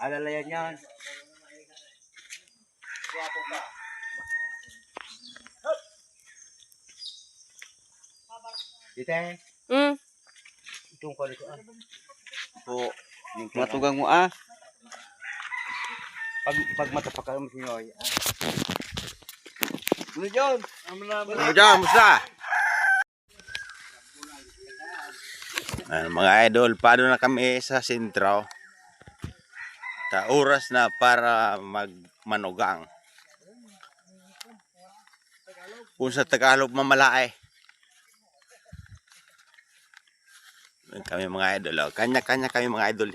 Alalayan yan. Dite. Itong ko dito. Po. Matugang mo ah. Pag matapakan mo sinyo. Ano dyan? Ano dyan? Musta? Mga idol, paano na kami sa sentro. Oras na para magmanugang. Kung sa Tagalog mamalae. Kami mga idol. Kanya-kanya kami mga idol.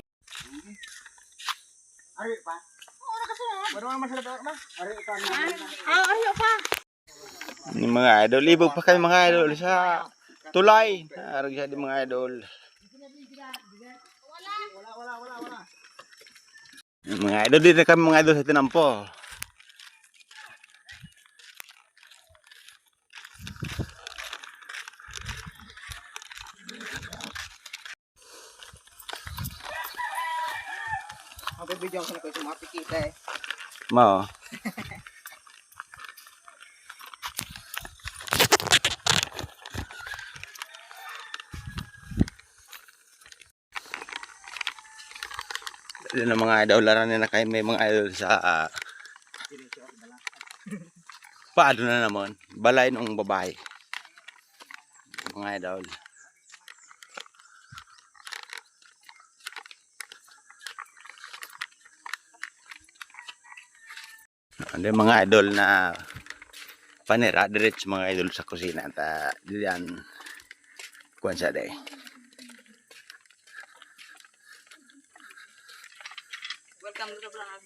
Ari pa? Oo, nakasunod. Baru naman sila ba? Ari pa. Ayo pa. Yung mga idol, libog pa kami mga idol sa tulay. Arag siya di mga idol. Wala. Yung mga idol, dito kami mga idol sa tinampo. Ako video ko na ko mapikita eh. Mo. Dito na mga idol, laranin na kayo may mga idol sa paano na naman, balay ng babae. Mga idol. Ano yung mga idol na panira, diretso mga idol sa kusina. At diyan, kuwan siya day. Welcome to the vlog.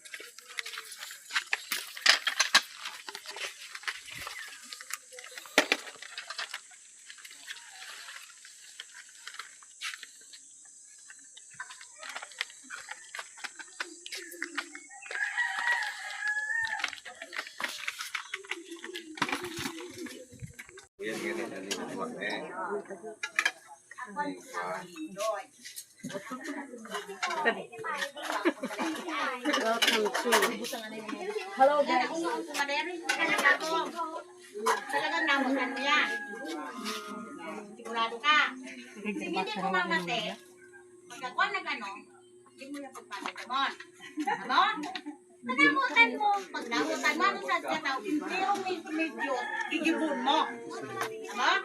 Hello guys. Talagang namutan mo yan. Sigurado ka. Hindi ko mamate. Pagkakuha na gano'n, hindi mo yung pagpapagdamon. Amon? Nanamutan mo. Pag namutan mo, anong sadya tao? Pero medyo, gigibon mo. Amon?